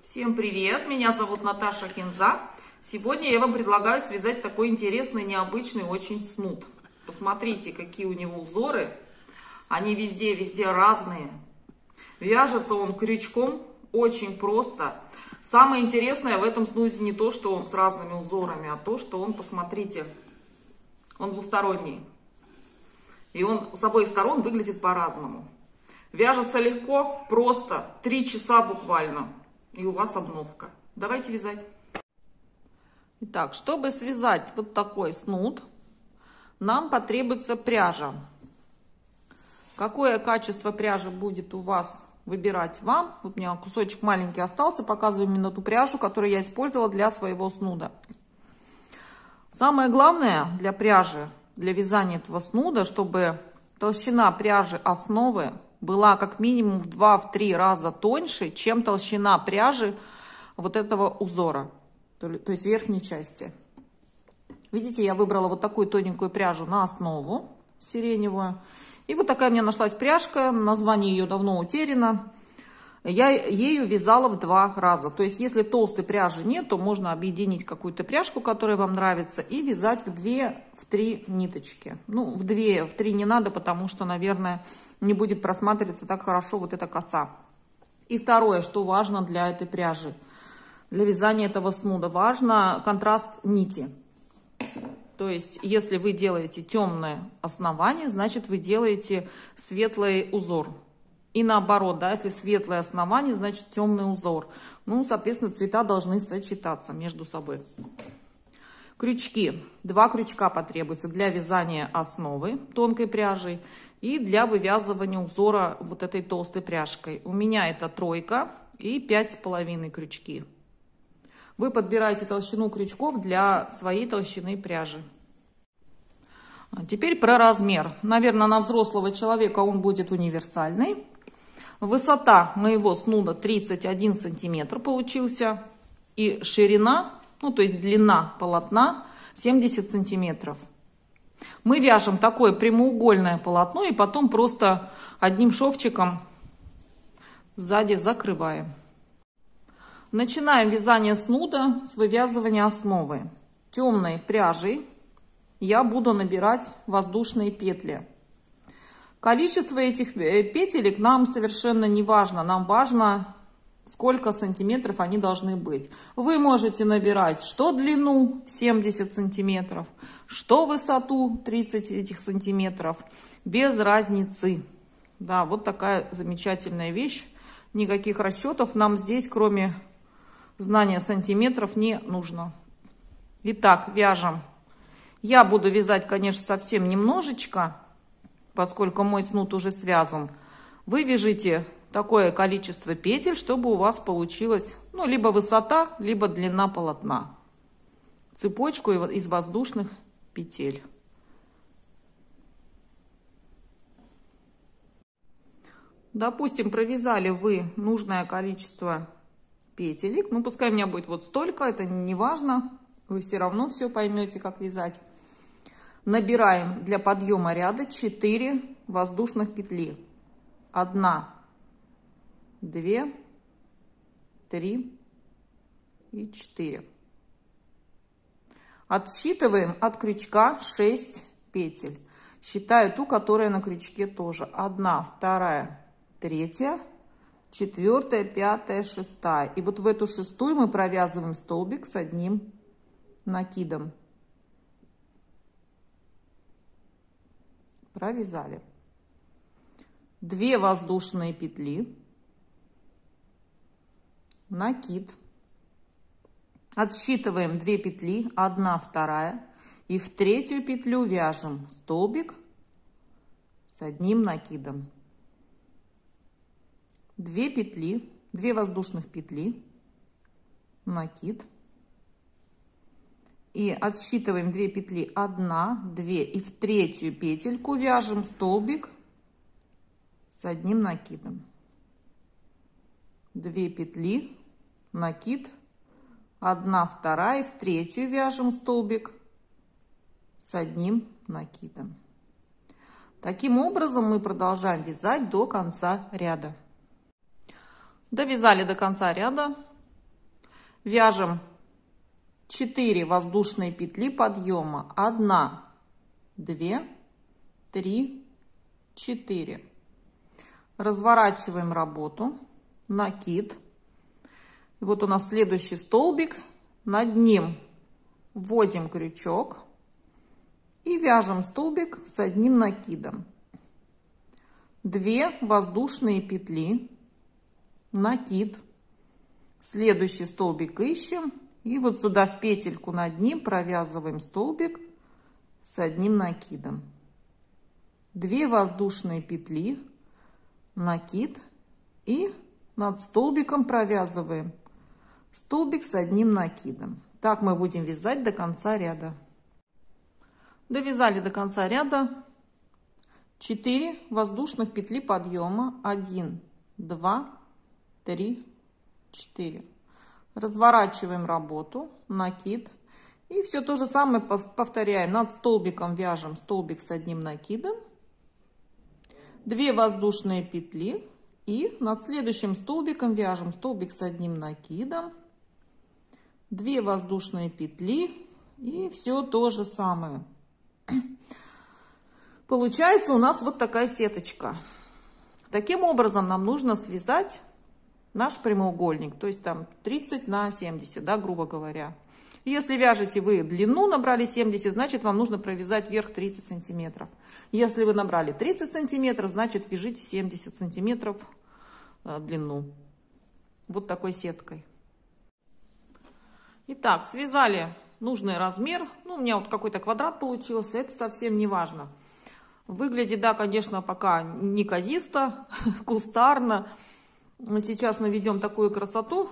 Всем привет! Меня зовут Наташа Кинза. Сегодня я вам предлагаю связать такой интересный, необычный очень снуд. Посмотрите, какие у него узоры. Они везде разные. Вяжется он крючком, очень просто. Самое интересное в этом снуде не то, что он с разными узорами, а то, что он, посмотрите, он двусторонний. И он с обоих сторон выглядит по-разному. Вяжется легко, просто, 3 часа буквально. И у вас обновка. Давайте вязать. Итак, чтобы связать вот такой снуд, нам потребуется пряжа. Какое качество пряжи будет у вас, выбирать вам. Вот у меня кусочек маленький остался, показываю именно ту пряжу, которую я использовала для своего снуда. Самое главное для пряжи, для вязания этого снуда, чтобы толщина пряжи основы была как минимум в 2-3 раза тоньше, чем толщина пряжи вот этого узора, то есть верхней части. Видите, я выбрала вот такую тоненькую пряжу на основу, сиреневую. И вот такая у меня нашлась пряжка, название ее давно утеряно. Я ею вязала в 2 раза. То есть, если толстой пряжи нет, то можно объединить какую-то пряжку, которая вам нравится, и вязать в 2-3 ниточки. Ну, в 2-3 не надо, потому что, наверное, не будет просматриваться так хорошо вот эта коса. И второе, что важно для этой пряжи, для вязания этого снуда, важно контраст нити. То есть, если вы делаете темное основание, значит, вы делаете светлый узор. И наоборот, да, если светлое основание, значит темный узор. Ну, соответственно, цвета должны сочетаться между собой. Крючки. 2 крючка потребуется для вязания основы тонкой пряжей и для вывязывания узора вот этой толстой пряжкой. У меня это 3 и 5,5 крючки. Вы подбираете толщину крючков для своей толщины пряжи. Теперь про размер. Наверное, на взрослого человека он будет универсальный. Высота моего снуда 31 сантиметр получился. И ширина, ну то есть длина полотна 70 сантиметров. Мы вяжем такое прямоугольное полотно и потом просто одним шовчиком сзади закрываем. Начинаем вязание снуда с вывязывания основы. Темной пряжей я буду набирать воздушные петли. Количество этих петелек нам совершенно не важно. Нам важно, сколько сантиметров они должны быть. Вы можете набирать что длину 70 сантиметров, что высоту 30 этих сантиметров. Без разницы. Да, вот такая замечательная вещь. Никаких расчетов нам здесь, кроме знания сантиметров, не нужно. Итак, вяжем. Я буду вязать, конечно, совсем немножечко, поскольку мой снуд уже связан. Вы вяжите такое количество петель, чтобы у вас получилось, ну, либо высота, либо длина полотна. Цепочку из воздушных петель. Допустим, провязали вы нужное количество петелек. Ну, пускай у меня будет вот столько, это не важно. Вы все равно все поймете, как вязать. Набираем для подъема ряда 4 воздушных петли. 1, 2, 3 и 4. Отсчитываем от крючка 6 петель. Считаю ту, которая на крючке тоже. 1, 2, 3, 4, 5, 6. И вот в эту 6-ю мы провязываем столбик с одним накидом. Провязали. 2 воздушные петли, накид. Отсчитываем 2 петли, 1, 2, и в 3-ю петлю вяжем столбик с одним накидом. 2 петли, 2 воздушных петли, накид. И отсчитываем 2 петли, 1, 2, и в 3-ю петельку вяжем столбик с одним накидом. 2 петли, накид, 1, 2, и в 3-ю вяжем столбик с одним накидом. Таким образом мы продолжаем вязать до конца ряда. Довязали до конца ряда. Вяжем 4 воздушные петли подъема. 1, 2, 3, 4. Разворачиваем работу. Накид. И вот у нас следующий столбик. Над ним вводим крючок и вяжем столбик с одним накидом. 2 воздушные петли, накид, следующий столбик ищем и вот сюда в петельку над ним провязываем столбик с одним накидом. 2 воздушные петли, накид и над столбиком провязываем столбик с одним накидом. Так мы будем вязать до конца ряда. Довязали до конца ряда 4 воздушных петли подъема. 1, 2, 3, 4. Разворачиваем работу, накид. И все то же самое повторяем. Над столбиком вяжем столбик с одним накидом. 2 воздушные петли. И над следующим столбиком вяжем столбик с одним накидом. 2 воздушные петли и все то же самое. Получается у нас вот такая сеточка. Таким образом нам нужно связать наш прямоугольник, то есть там 30 на 70, да, грубо говоря. Если вяжете вы длину, набрали 70, значит вам нужно провязать вверх 30 сантиметров. Если вы набрали 30 сантиметров, значит вяжите 70 сантиметров длину. Вот такой сеткой. Итак, связали нужный размер. Ну, у меня вот какой-то квадрат получился. Это совсем не важно. Выглядит, да, конечно, пока неказисто, кустарно. Сейчас наведем такую красоту,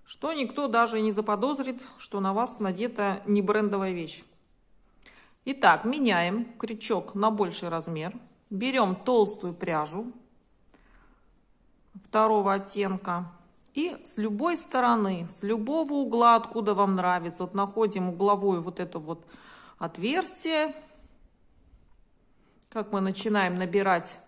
что никто даже не заподозрит, что на вас надета не брендовая вещь. Итак, меняем крючок на больший размер. Берем толстую пряжу 2-го оттенка. И с любой стороны, с любого угла, откуда вам нравится, вот находим угловое вот это вот отверстие. Как мы начинаем набирать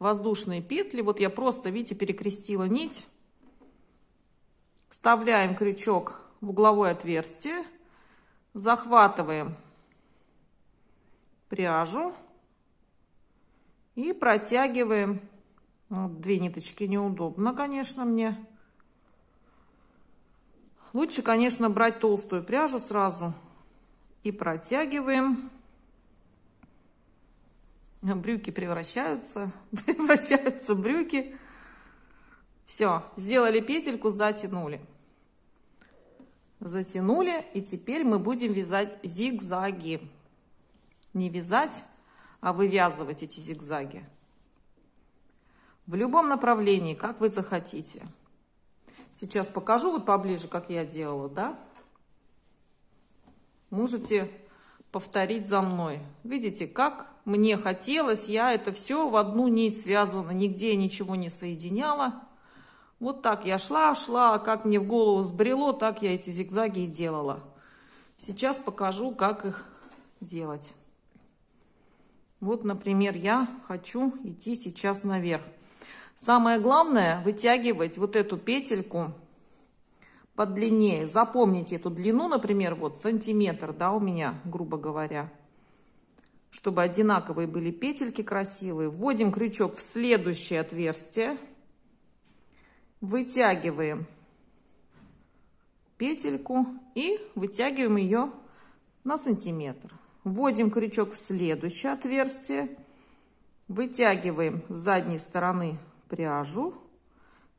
воздушные петли. Вот я просто, видите, перекрестила нить. Вставляем крючок в угловое отверстие. Захватываем пряжу. И протягиваем. Вот 2 ниточки неудобно, конечно, мне. Лучше, конечно, брать толстую пряжу сразу. И протягиваем. Брюки превращаются брюки. Все, сделали петельку, затянули. Затянули, и теперь мы будем вязать зигзаги. Не вязать, а вывязывать эти зигзаги. В любом направлении, как вы захотите. Сейчас покажу вот поближе, как я делала, да? Можете повторить за мной. Видите, как мне хотелось, я это все в одну нить связана, нигде ничего не соединяла. Вот так я шла, как мне в голову сбрело, так я эти зигзаги и делала. Сейчас покажу, как их делать. Вот, например, я хочу идти сейчас наверх. Самое главное вытягивать вот эту петельку подлиннее. Запомните эту длину, например, вот сантиметр, да, у меня, грубо говоря. Чтобы одинаковые были петельки красивые. Вводим крючок в следующее отверстие. Вытягиваем петельку и вытягиваем ее на сантиметр. Вводим крючок в следующее отверстие. Вытягиваем с задней стороны пряжу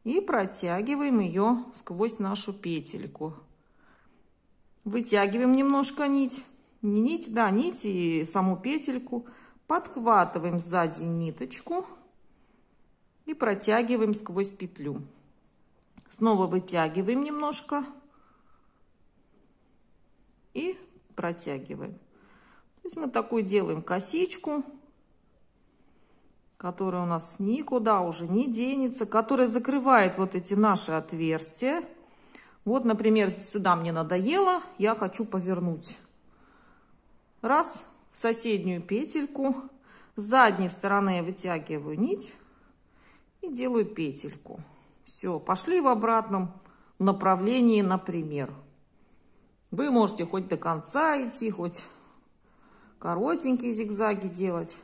и протягиваем ее сквозь нашу петельку. Вытягиваем немножко нить. Не нить, да, нить и саму петельку. Подхватываем сзади ниточку и протягиваем сквозь петлю. Снова вытягиваем немножко и протягиваем. То есть мы такую делаем косичку, которая у нас никуда уже не денется, которая закрывает вот эти наши отверстия. Вот, например, сюда мне надоело, я хочу повернуть. Раз, в соседнюю петельку, с задней стороны я вытягиваю нить и делаю петельку. Все, пошли в обратном направлении, например. Вы можете хоть до конца идти, хоть коротенькие зигзаги делать.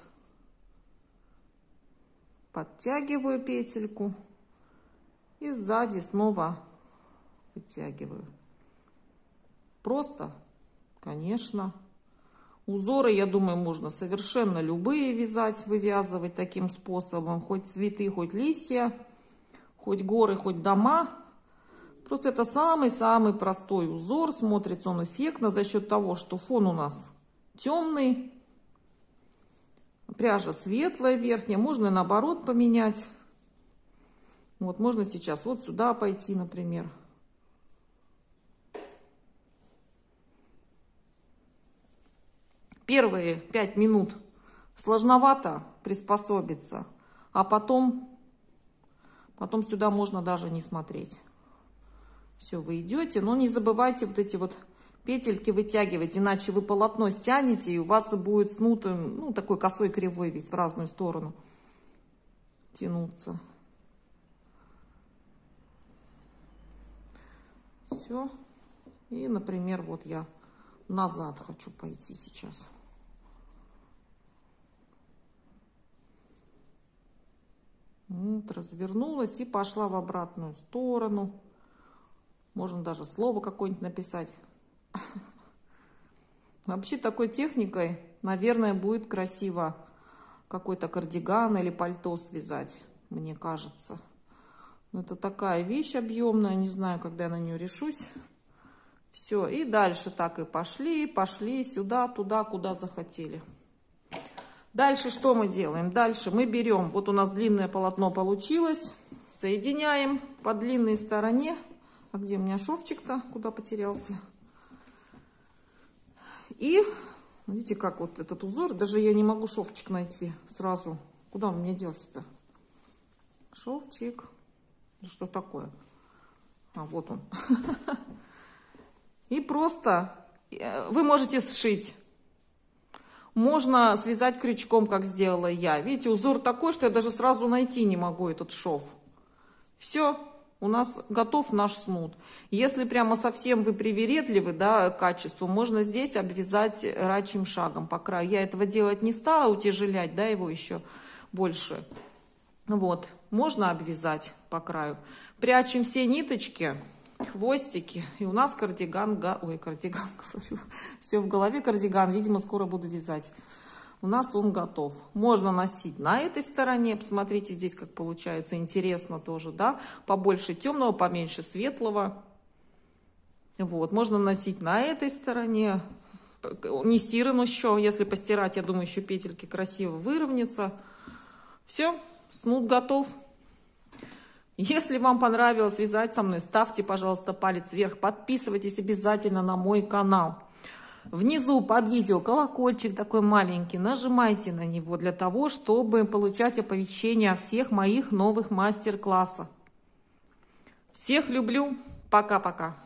Подтягиваю петельку и сзади снова вытягиваю. Просто, конечно. Узоры, я думаю, можно совершенно любые вязать, вывязывать таким способом. Хоть цветы, хоть листья, хоть горы, хоть дома. Просто это самый-самый простой узор. Смотрится он эффектно за счет того, что фон у нас темный. Пряжа светлая верхняя. Можно наоборот поменять. Вот можно сейчас вот сюда пойти, например. Первые 5 минут сложновато приспособиться, а потом сюда можно даже не смотреть. Все, вы идете, но не забывайте вот эти вот петельки вытягивать, иначе вы полотно стянете, и у вас будет снутым, ну, такой косой кривой весь в разную сторону тянуться. Все. И, например, вот я назад хочу пойти сейчас. Вот, развернулась и пошла в обратную сторону. Можно даже слово какое-нибудь написать. Вообще такой техникой, наверное, будет красиво какой-то кардиган или пальто связать, мне кажется. Но это такая вещь объемная, не знаю, когда я на нее решусь. Все, и дальше так и пошли сюда, туда, куда захотели. Дальше что мы делаем? Дальше мы берем, вот у нас длинное полотно получилось, соединяем по длинной стороне. А где у меня шовчик-то? Куда потерялся? И, видите, как вот этот узор, даже я не могу шовчик найти сразу. Куда он мне делся-то? Шовчик. Что такое? А, вот он. И просто вы можете сшить. Можно связать крючком, как сделала я. Видите, узор такой, что я даже сразу найти не могу этот шов. Все, у нас готов наш снуд. Если прямо совсем вы привередливы, да, к качеству, можно здесь обвязать рачьим шагом по краю. Я этого делать не стала, утяжелять, да, его еще больше. Вот, можно обвязать по краю. Прячем все ниточки, хвостики, и у нас кардиган, ой, кардиган, говорю, все в голове кардиган, видимо, скоро буду вязать. У нас он готов. Можно носить на этой стороне, посмотрите здесь, как получается, интересно тоже, да, побольше темного, поменьше светлого. Вот, можно носить на этой стороне, не стирано еще, если постирать, я думаю, еще петельки красиво выровнятся. Все, снуд готов. Если вам понравилось вязать со мной, ставьте, пожалуйста, палец вверх, подписывайтесь обязательно на мой канал. Внизу под видео колокольчик такой маленький, нажимайте на него для того, чтобы получать оповещения о всех моих новых мастер-классах. Всех люблю, пока-пока.